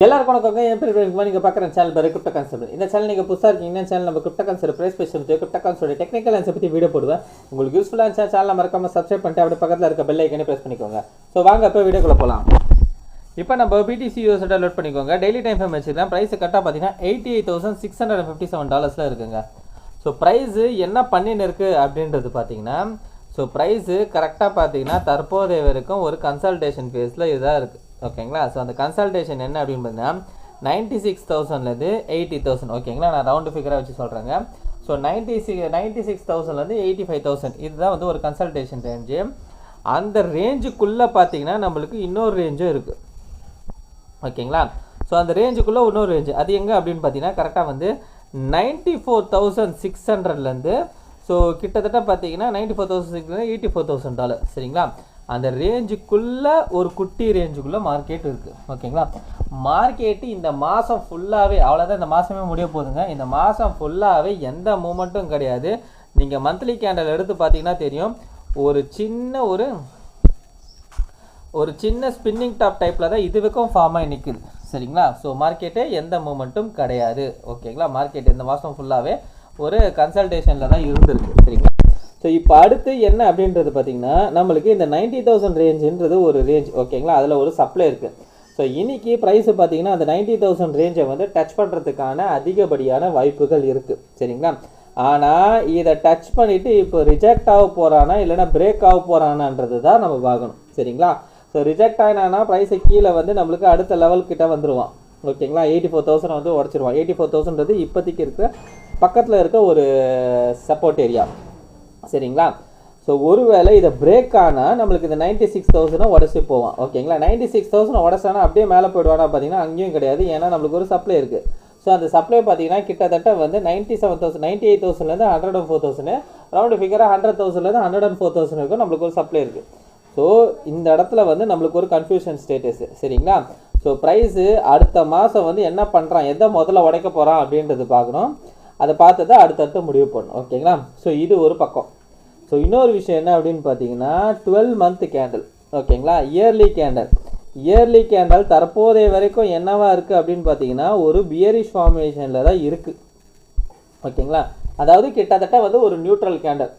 எல்லாருக்கும் வணக்கங்க. என் பேர் நீங்கள் பார்க்குற சேனல் பேர் கிரிப்டோ கான்செப்ட். இந்த சேனல் நீங்கள் புதுசாக இருக்கீங்கன்னா சேனல் நம்ம கிரிப்டோ கான்செப்ட் ப்ரைஸ் பேசுறது கிரிப்டோ கான்செப்ட் டெக்னிக்கல் ஆன்சர் பற்றி வீடியோ போடுவேன். உங்களுக்கு யூஸ்ஃபுல்லாக இருந்துச்சா சேனலை மறக்காம சப்ஸ்கிரைப் பண்ணிட்டு அப்படியே பக்கத்தில் இருக்க பெல் ஐக்கனே ப்ரெஸ் பண்ணிக்கோங்க. ஸோ வாங்க இப்போ வீடியோக்குள்ளே போகலாம். இப்போ நம்ம BTC யூஎஸ்டி டவுன்லோட் பண்ணிக்கோங்க. டெய்லி டைம் ஃப்ரேம் வச்சுக்கலாம். ப்ரைஸ் கரெக்டாக பார்த்தீங்கன்னா $88,657 இருக்குங்க. ஸோ ப்ரைஸு என்ன பண்ணின்னு இருக்குது அப்படின்றது பார்த்தீங்கன்னா, ஸோ ப்ரைஸு கரெக்டாக பார்த்தீங்கன்னா தற்போதைய வரைக்கும் ஒரு கன்சல்டேஷன் ஃபேஸில் இதாக இருக்குது. ஓகேங்களா. ஸோ அந்த கன்சல்டேஷன் என்ன அப்படின்னு பார்த்தீங்கன்னா 96,000லேருந்து 80,000. ஓகேங்களா. நான் ரவுண்டு ஃபிகராக வச்சு சொல்கிறேங்க. ஸோ 96,000லேருந்து 85,000 இதுதான் வந்து ஒரு கன்சல்டேஷன் ரேஞ்சு. அந்த ரேஞ்சுக்குள்ளே பார்த்தீங்கன்னா நம்மளுக்கு இன்னொரு ரேஞ்சும் இருக்குது. ஓகேங்களா. ஸோ அந்த ரேஞ்சுக்குள்ளே இன்னொரு ரேஞ்சு அது எங்கே அப்படின்னு பார்த்தீங்கன்னா கரெக்டாக வந்து $94,600லேருந்து ஸோ கிட்டத்தட்ட பார்த்தீங்கன்னா $94,600 $84,000. சரிங்களா. அந்த ரேஞ்சுக்குள்ளே ஒரு குட்டி ரேஞ்சுக்குள்ளே மார்க்கெட் இருக்குது. ஓகேங்களா. மார்க்கெட்டு இந்த மாதம் ஃபுல்லாகவே அவ்வளோதான். இந்த மாதமே முடிய போகுதுங்க. இந்த மாதம் ஃபுல்லாகவே எந்த மூமெண்ட்டும் கிடையாது. நீங்கள் மந்த்லி கேண்டல் எடுத்து பார்த்தீங்கன்னா தெரியும். ஒரு சின்ன ஸ்பின்னிங் டாப் டைப்பில் தான் இதுவரைக்கும் ஃபார்ம் ஆகி நிற்குது. சரிங்களா. ஸோ மார்க்கெட்டே எந்த மூமெண்ட்டும் கிடையாது. ஓகேங்களா. மார்க்கெட் இந்த மாதம் ஃபுல்லாகவே ஒரு கன்சல்டேஷனில் தான் இருந்திருக்கு. சரிங்களா. ஸோ இப்போ அடுத்து என்ன அப்படின்றது பார்த்தீங்கன்னா நம்மளுக்கு இந்த 90,000 ரேஞ்சுன்றது ஒரு ரேஞ்ச். ஓகேங்களா. அதில் ஒரு சப்ளை இருக்குது. ஸோ இன்றைக்கி ப்ரைஸு பார்த்தீங்கன்னா அந்த 90,000 ரேஞ்சை வந்து டச் பண்ணுறதுக்கான அதிகப்படியான வாய்ப்புகள் இருக்குது. சரிங்களா. ஆனால் இதை டச் பண்ணிவிட்டு இப்போ ரிஜெக்ட் ஆக போகிறானா இல்லைனா பிரேக் ஆக போகிறானான்றது தான் நம்ம பார்க்கணும். சரிங்களா. ஸோ ரிஜெக்ட் ஆகினானா ப்ரைஸை கீழே வந்து நம்மளுக்கு அடுத்த லெவல் கிட்ட வந்துடுவான். ஓகேங்களா. 84,000 வந்து உடச்சிருவான். 84,000ன்றது இப்போதைக்கு இருக்கிற பக்கத்தில் இருக்க ஒரு சப்போர்ட் ஏரியா. சரிங்களா. ஸோ ஒருவேளை இதை பிரேக் ஆனால் நம்மளுக்கு இந்த 96,000 உடச்சி போவான். ஓகேங்களா. 96,000 உடச்சானா அப்படியே மேலே போய்டுவானா பார்த்தீங்கன்னா அங்கேயும் கிடையாது. ஏன்னா நம்மளுக்கு ஒரு சப்ளை இருக்குது. ஸோ அந்த சப்ளை பார்த்தீங்கன்னா கிட்டத்தட்ட வந்து 97,000 98,000லேருந்து 104,000 ரவுண்டு ஃபிகராக 100,000லேருந்து 104,000 இருக்கும். நம்மளுக்கு ஒரு சப்ளை இருக்குது. ஸோ இந்த இடத்துல வந்து நம்மளுக்கு ஒரு கன்ஃபியூஷன் ஸ்டேட்டஸு. சரிங்களா. ஸோ ப்ரைஸு அடுத்த மாதம் வந்து என்ன பண்ணுறான், எதை முதல்ல உடைக்க போகிறான் அப்படின்றது பார்க்கணும். அதை பார்த்து தான் அடுத்தடுத்து முடிவு பண்ணணும். ஓகேங்களா. ஸோ இது ஒரு பக்கம். ஸோ இன்னொரு விஷயம் என்ன அப்படின்னு பார்த்தீங்கன்னா 12 மந்த் கேண்டில். ஓகேங்களா. இயர்லி கேண்டில் தற்போதைய வரைக்கும் என்னவா இருக்குது அப்படின்னு பார்த்தீங்கன்னா ஒரு பியரிஷ் ஃபார்மேஷனில் தான் இருக்குது. ஓகேங்களா. அதாவது கிட்டத்தட்ட வந்து ஒரு நியூட்ரல் கேண்டில்.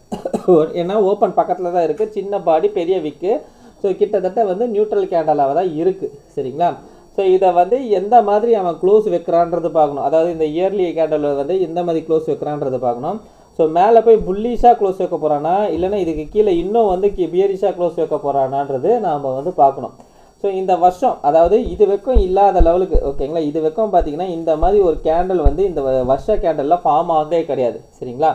ஏன்னா ஓப்பன் பக்கத்தில் தான் இருக்குது. சின்ன பாடி பெரிய விக்கு. ஸோ கிட்டத்தட்ட வந்து நியூட்ரல் கேண்டலாக தான் இருக்குது. சரிங்களா. ஸோ இதை வந்து எந்த மாதிரி அவன் க்ளோஸ் வைக்கிறான்றது பார்க்கணும். அதாவது இந்த இயர்லி கேண்டலில் வந்து எந்த மாதிரி க்ளோஸ் வைக்கிறான்றது பார்க்கணும். ஸோ மேலே போய் புல்லிஷாக க்ளோஸ் வைக்க போகிறானா இல்லைனா இதுக்கு கீழே இன்னும் வந்து பியரிஷாக க்ளோஸ் வைக்க போகிறானான்றது நாம் வந்து பார்க்கணும். ஸோ இந்த வருஷம் அதாவது இது வரைக்கும் இல்லாத லெவலுக்கு ஓகேங்களா. இது வரைக்கும் பார்த்தீங்கன்னா இந்த மாதிரி ஒரு கேண்டில் வந்து இந்த வருஷ கேண்டலில் ஃபார்ம் ஆகவே கிடையாது. சரிங்களா.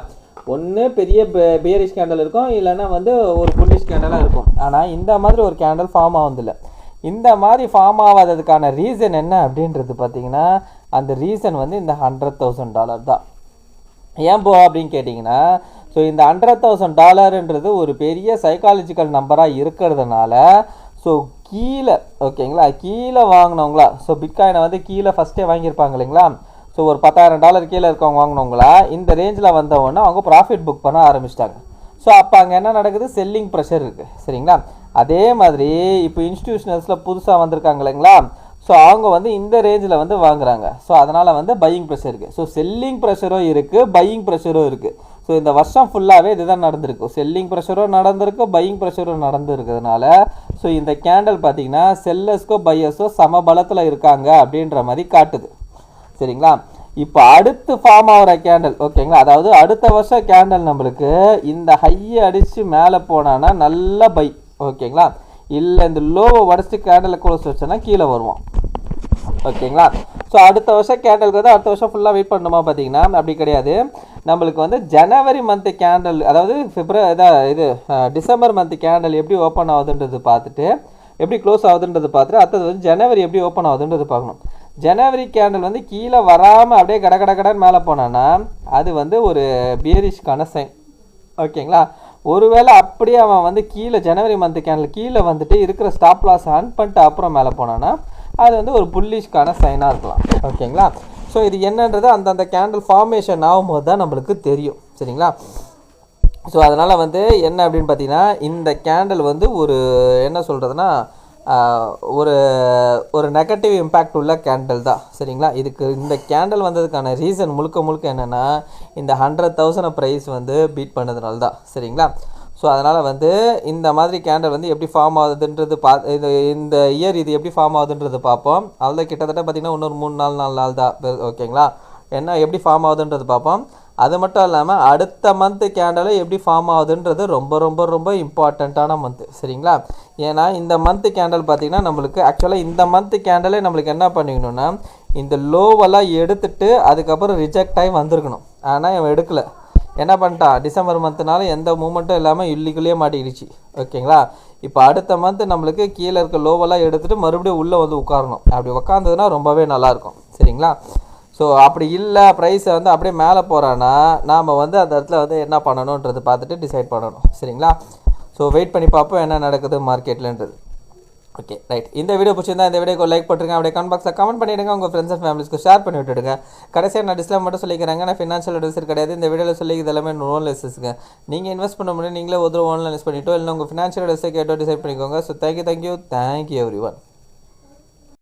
ஒன்று பெரிய பியரிஷ் கேண்டில் இருக்கும் இல்லைன்னா வந்து ஒரு புல்லிஷ் கேண்டலாக இருக்கும். ஆனால் இந்த மாதிரி ஒரு கேண்டில் ஃபார்ம் ஆகுதில்லை. இந்த மாதிரி ஃபார்ம் ஆகாததுக்கான ரீசன் என்ன அப்படின்றது பார்த்தீங்கன்னா அந்த ரீசன் வந்து இந்த $100,000 தான். ஏன் அப்படின்னு கேட்டிங்கன்னா ஸோ இந்த $100,000ன்றது ஒரு பெரிய சைக்காலஜிக்கல் நம்பராக இருக்கிறதுனால ஸோ கீழே ஓகேங்களா கீழே வாங்கினவங்களா ஸோ பிட்காயினை வந்து கீழே ஃபஸ்ட்டே வாங்கியிருப்பாங்க இல்லைங்களா. ஸோ ஒரு $10,000 கீழே இருக்கவங்க வாங்கினவங்களா இந்த ரேஞ்சில் வந்தவொடனே அவங்க ப்ராஃபிட் புக் பண்ண ஆரம்பிச்சிட்டாங்க. ஸோ அப்போ அங்கே என்ன நடக்குது, செல்லிங் ப்ரெஷர் இருக்குது. சரிங்களா. அதே மாதிரி இப்போ இன்ஸ்டிடியூஷனல்ஸில் புதுசாக வந்திருக்காங்க இல்லைங்களா. ஸோ அவங்க வந்து இந்த ரேஞ்சில் வந்து வாங்குறாங்க. ஸோ அதனால் வந்து பையிங் ப்ரெஷர் இருக்குது. ஸோ செல்லிங் ப்ரெஷரும் இருக்குது, பையிங் ப்ரெஷரும் இருக்குது. ஸோ இந்த வருஷம் ஃபுல்லாகவே இதுதான் நடந்திருக்கு. செல்லிங் ப்ரெஷரும் நடந்திருக்கு, பையிங் ப்ரெஷரும் நடந்துருக்கிறதுனால ஸோ இந்த கேண்டல் பார்த்திங்கன்னா செல்லர்ஸ்க்கோ பையர்ஸோ சம பலத்தில் இருக்காங்க அப்படின்ற மாதிரி காட்டுது. சரிங்களா. இப்போ அடுத்து ஃபார்ம் ஆகிற கேண்டல் ஓகேங்களா, அதாவது அடுத்த வருஷம் கேண்டல் நம்மளுக்கு இந்த ஹையை அடித்து மேலே போனான்னா நல்ல பை. ஓகேங்களா. இல்லை இந்த லோவை உடச்சிட்டு கேண்டலை க்ளோஸ் வச்சோன்னா கீழே வருவோம். ஓகேங்களா. ஸோ அடுத்த வருஷம் கேண்டலுக்கு வந்து அடுத்த வருஷம் ஃபுல்லாக வெயிட் பண்ணணுமா பார்த்தீங்கன்னா அப்படி கிடையாது. நம்மளுக்கு வந்து ஜனவரி மந்த்து கேண்டல் அதாவது டிசம்பர் மந்த்து கேண்டல் எப்படி ஓப்பன் ஆகுதுன்றது பார்த்துட்டு எப்படி க்ளோஸ் ஆகுதுன்றது பார்த்துட்டு அடுத்தது வந்து ஜனவரி எப்படி ஓப்பன் ஆகுதுன்றது பார்க்கணும். ஜனவரி கேண்டல் வந்து கீழே வராமல் அப்படியே கடன் மேலே போனான்னா அது வந்து ஒரு பியரிஷ்கான சைன். ஓகேங்களா. ஒருவேளை அப்படியே அவன் வந்து கீழே ஜனவரி மந்த் கேண்டில் கீழே வந்துட்டு இருக்கிற ஸ்டாப் லாஸ் ஆன் பண்ணிட்டு அப்புறம் மேலே போனான்னா அது வந்து ஒரு புல்லிஷ்கான சைனாக இருக்கலாம். ஓகேங்களா. ஸோ இது என்னன்றது அந்தந்த கேண்டில் ஃபார்மேஷன் ஆகும்போது தான் நம்மளுக்கு தெரியும். சரிங்களா. ஸோ அதனால் வந்து என்ன அப்படின்னு பார்த்தீங்கன்னா இந்த கேண்டில் வந்து ஒரு என்ன சொல்கிறதுனா ஒரு ஒரு நெகட்டிவ் இம்பேக்ட் உள்ள கேண்டில் தான் சரிங்களா. இதுக்கு இந்த கேண்டில் வந்ததுக்கான ரீசன் முழுக்க என்னென்னா இந்த 100,000 ப்ரைஸ் வந்து பீட் பண்ணதுனால தான் சரிங்களா. ஸோ அதனால் வந்து இந்த மாதிரி கேண்டில் வந்து எப்படி ஃபார்ம் ஆகுதுன்றது இந்த இயர் இது எப்படி ஃபார்ம் ஆகுதுன்றது பார்ப்போம். அதில் கிட்டத்தட்ட பார்த்திங்கன்னா இன்னொரு 3-4 நாள் தான் ஓகேங்களா. என்ன எப்படி ஃபார்ம் ஆகுதுன்றது பார்ப்போம். அது மட்டும் இல்லாமல் அடுத்த மந்த்து கேண்டலும் எப்படி ஃபார்ம் ஆகுதுன்றது ரொம்ப இம்பார்ட்டண்ட்டான மந்த்து சரிங்களா. ஏன்னா இந்த மந்த்து கேண்டல் பார்த்திங்கன்னா நம்மளுக்கு ஆக்சுவலாக இந்த மந்த்து கேண்டலே நம்மளுக்கு என்ன பண்ணிக்கணும்னா இந்த லோவெல்லாம் எடுத்துகிட்டு அதுக்கப்புறம் ரிஜெக்ட் ஆகி வந்திருக்கணும். ஆனால் இவன் எடுக்கலை. என்ன பண்ணிட்டான், டிசம்பர் மந்த்னால எந்த மூமெண்ட்டும் இல்லாமல் இல்லிக்குள்ளேயே மாட்டிக்கிடுச்சு ஓகேங்களா. இப்போ அடுத்த மந்த்து நம்மளுக்கு கீழே இருக்க லோவெல்லாம் எடுத்துகிட்டு மறுபடியும் உள்ளே வந்து உட்காரணும். அப்படி உட்காந்ததுன்னா ரொம்பவே நல்லாயிருக்கும் சரிங்களா. ஸோ அப்படி இல்லை ப்ரைஸை வந்து அப்படியே மேலே போகிறான்னா நாம் வந்து அந்த இடத்துல வந்து என்ன பண்ணணுன்றது பார்த்துட்டு டிசைட் பண்ணணும் சரிங்களா. ஸோ வெயிட் பண்ணி பார்ப்போம் என்ன நடக்குது மார்க்கெட்லன்றது. Okay right. இந்த வீடியோ பிடிச்சிருந்தா இந்த வீடியோக்கு லைக் போட்டுருங்க. அப்படியே கமெண்ட் பாக்ஸில் கமெண்ட் பண்ணிவிடுங்க. உங்கள் ஃப்ரெண்ட்ஸ் அண்ட் ஃபேமிலிஸ்க்கு ஷேர் பண்ணி விட்டுடுங்க. கடைசியாக நான் டிஸ்லாம் மட்டும் சொல்லிக்கிறாங்க. நான் ஃபினான்ஷியல் அட்வைசர் கிடையாது. இந்த வீடியோவில் சொல்லி இது எல்லாமே லோன் லெஸ்ஸுங்க. நீங்கள் இன்வெஸ்ட் பண்ண முடியும் நீங்களே ஒரு ஓன்ல இன்வெஸ்ட் பண்ணிட்டோ இல்லை உங்கள் ஃபினான்ஷியல் அட்வைஸை கேட்டோ டிசைட் பண்ணிக்கோங்க. So thank you every one.